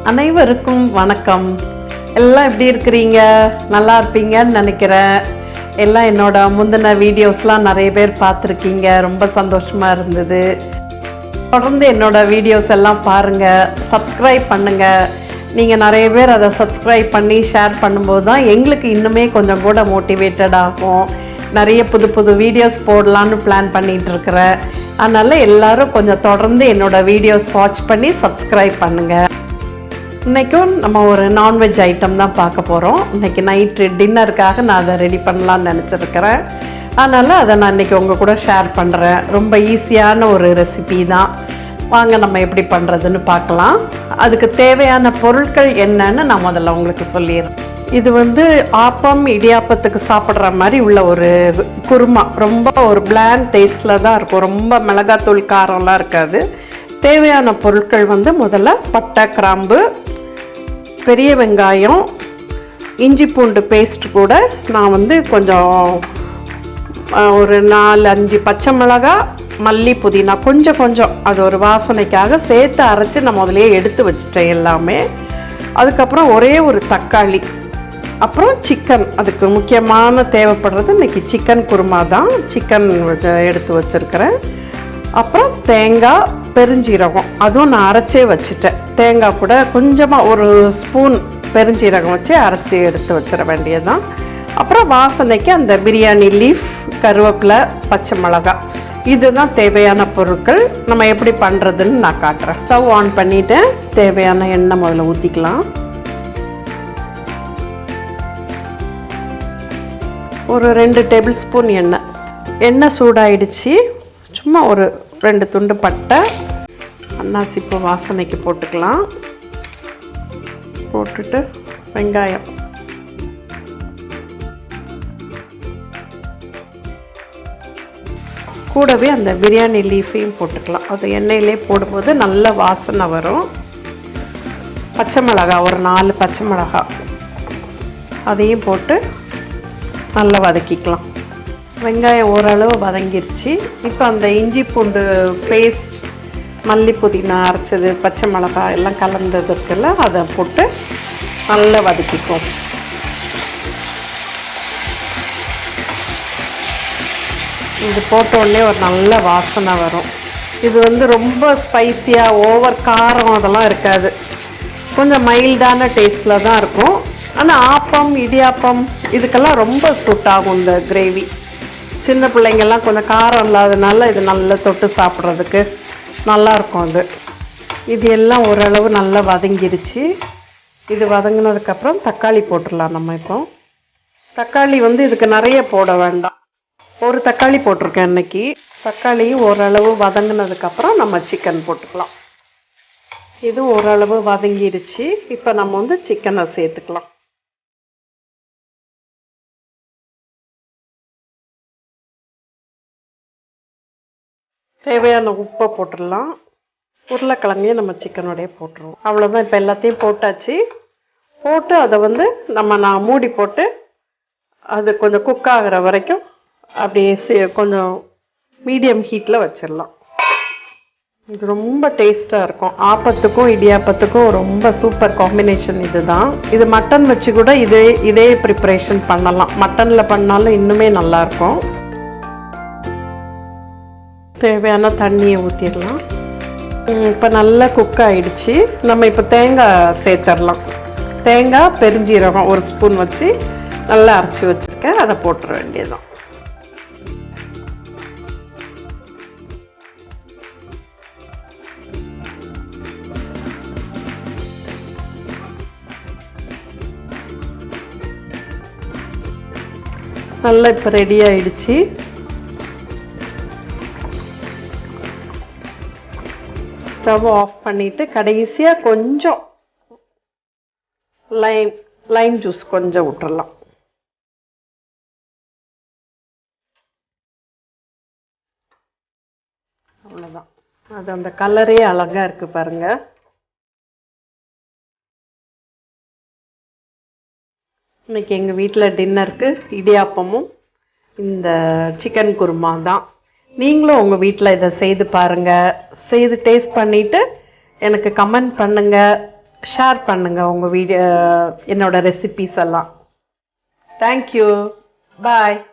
அனைவருக்கும் வணக்கம். எல்லாம் எப்படி இருக்கிறீங்க? நல்லா இருப்பீங்கன்னு நினைக்கிறேன். எல்லாம் என்னோட முந்தின வீடியோஸ்லாம் நிறைய பேர் பார்த்துருக்கீங்க. ரொம்ப சந்தோஷமாக இருந்தது. தொடர்ந்து என்னோட வீடியோஸ் எல்லாம் பாருங்கள், சப்ஸ்கிரைப் பண்ணுங்கள். நீங்கள் நிறைய பேர் அதை சப்ஸ்கிரைப் பண்ணி ஷேர் பண்ணும்போது தான் எங்களுக்கு இன்னுமே கொஞ்சம் கூட மோட்டிவேட்டட் ஆகும். நிறைய புது புது வீடியோஸ் போடலான்னு பிளான் பண்ணிகிட்ருக்கிறேன். அதனால் எல்லோரும் கொஞ்சம் தொடர்ந்து என்னோடய வீடியோஸ் வாட்ச் பண்ணி சப்ஸ்கிரைப் பண்ணுங்கள். இன்றைக்கும் நம்ம ஒரு நான்வெஜ் ஐட்டம் தான் பார்க்க போகிறோம். இன்றைக்கி நைட்டு டின்னருக்காக நான் அதை ரெடி பண்ணலான்னு நினச்சிருக்கிறேன். அதனால் அதை நான் இன்றைக்கி உங்கள் கூட ஷேர் பண்ணுறேன். ரொம்ப ஈஸியான ஒரு ரெசிபி தான். வாங்க நம்ம எப்படி பண்ணுறதுன்னு பார்க்கலாம். அதுக்கு தேவையான பொருட்கள் என்னன்னு நான் முதல்ல உங்களுக்கு சொல்லிடுறேன். இது ஆப்பம் இடியாப்பத்துக்கு சாப்பிட்ற மாதிரி உள்ள ஒரு குருமா. ரொம்ப ஒரு பிளாண்ட் டேஸ்ட்டில் தான் இருக்கும். ரொம்ப மிளகாத்தூள் காரம்லாம் இருக்காது. தேவையான பொருட்கள் முதல்ல பட்டை, கிராம்பு, பெரிய வெங்காயம், இஞ்சி பூண்டு பேஸ்ட் கூட நான் கொஞ்சம் ஒரு 4-5 பச்சை மிளகாய், மல்லி, புதினா கொஞ்சம் அது ஒரு வாசனைக்காக சேர்த்து அரைச்சி நான் முதலையே எடுத்து வச்சிட்டேன் எல்லாமே. அதுக்கப்புறம் ஒரே ஒரு தக்காளி, அப்புறம் சிக்கன். அதுக்கு முக்கியமான தேவைப்படுறது இன்றைக்கி சிக்கன் குருமா தான். சிக்கன் எடுத்து வச்சுருக்கிறேன். அப்புறம் தேங்காய், பெருஞ்சீரகம் அதுவும் நான் அரைச்சே வச்சுட்டேன். தேங்காய் கூட கொஞ்சமாக ஒரு ஸ்பூன் பெருஞ்சீரகம் வச்சு அரைச்சி எடுத்து வச்சிட வேண்டியதுதான். அப்புறம் வாசனைக்கு அந்த பிரியாணி லீஃப், கருவேப்பிலை, பச்சை மிளகாய், இதுதான் தேவையான பொருட்கள். நம்ம எப்படி பண்ணுறதுன்னு நான் காட்டுறேன். ஸ்டவ் ஆன் பண்ணிவிட்டு தேவையான எண்ணெய் முதல்ல ஊற்றிக்கலாம். ஒரு 2 டேபிள் ஸ்பூன் எண்ணெய் சூடாயிடுச்சு. சும்மா ஒரு 2 துண்டு பட்டை, அன்னாசிப்பூ வாசனைக்கு போட்டுக்கலாம். போட்டுட்டு வெங்காயம், கூடவே அந்த பிரியாணி லீஃபையும் போட்டுக்கலாம். அது எண்ணெயிலே போடும்போது நல்ல வாசனை வரும். பச்சை மிளகாய் ஒரு 4 பச்சை மிளகாய் அதையும் போட்டு நல்லா வதக்கிக்கலாம். வெங்காயம் ஓரளவு வதங்கிருச்சு. இப்போ அந்த இஞ்சி பூண்டு பேஸ்ட், மல்லி, புதினா அரைச்சது, பச்சை மிளகாய் எல்லாம் கலந்தது இருக்குல்ல, அதை போட்டு நல்லா வதக்கிக்குவோம். இது போட்ட உடனே ஒரு நல்ல வாசனை வரும். இது ரொம்ப ஸ்பைஸியாக ஓவர் காரம் அதெல்லாம் இருக்காது. கொஞ்சம் மைல்டான டேஸ்டில் தான் இருக்கும். ஆனால் ஆப்பம், இடியாப்பம் இதுக்கெல்லாம் ரொம்ப சூட் ஆகும் இந்த கிரேவி. சின்ன பிள்ளைங்கள்லாம் கொஞ்சம் காரம் இல்லாததுனால இது நல்லா தொட்டு சாப்பிட்றதுக்கு நல்லாயிருக்கும். இது எல்லாம் ஓரளவு நல்லா வதங்கிருச்சு. இது வதங்கினதுக்கப்புறம் தக்காளி போட்டுடலாம். நம்ம இப்போ தக்காளி இதுக்கு நிறைய போட வேண்டாம். ஒரு தக்காளி போட்டிருக்கேன் இன்னைக்கு. தக்காளி ஓரளவு வதங்கினதுக்கப்புறம் நம்ம சிக்கன் போட்டுக்கலாம். இது ஓரளவு வதங்கிருச்சு. இப்போ நம்ம சிக்கனை சேர்த்துக்கலாம். தேவையான உப்பை போட்டுடலாம். உருளைக்கிழங்கையும் நம்ம சிக்கனோடையே போட்டுருவோம். அவ்வளோதான். இப்போ எல்லாத்தையும் போட்டாச்சு. போட்டு அதை நான் மூடி போட்டு அது கொஞ்சம் குக் ஆகிற வரைக்கும் அப்படியே கொஞ்சம் மீடியம் ஹீட்டில் வச்சிடலாம். இது ரொம்ப டேஸ்ட்டாக இருக்கும். ஆப்பத்துக்கும் இடியாப்பத்துக்கும் ரொம்ப சூப்பர் காம்பினேஷன் இதுதான். இது மட்டன் வச்சு கூட இதே ப்ரிப்பரேஷன் பண்ணலாம். மட்டனில் பண்ணாலும் இன்னுமே நல்லாயிருக்கும். தேவையான தண்ணியை ஊற்றிடலாம். இப்போ நல்லா குக் ஆகிடுச்சு. நம்ம இப்போ தேங்காய் சேர்த்துடலாம். தேங்காய், பெருஞ்சீரகம் ஒரு ஸ்பூன் வச்சு நல்லா அரைச்சி வச்சுருக்கேன். அதை போட்டுற வேண்டியதுதான். நல்லா இப்போ ரெடி ஆகிடுச்சு. ஸ்டவ் ஆஃப் பண்ணிவிட்டு கடைசியாக கொஞ்சம் லைம் ஜூஸ் கொஞ்சம் விட்டுறலாம். அவ்வளோதான். அது அந்த கலரே அழகாக இருக்குது பாருங்கள். இன்றைக்கி எங்கள் வீட்டில் டின்னருக்கு இடியாப்பமும் இந்த சிக்கன் குருமா தான். நீங்களும் உங்கள் வீட்டில் இதை செய்து பாருங்கள். செய்து டேஸ்ட் பண்ணிவிட்டு எனக்கு கமெண்ட் பண்ணுங்கள். ஷேர் பண்ணுங்கள் உங்கள் வீடியோ என்னோட ரெசிபீஸ் எல்லாம். தேங்க்யூ. பாய்.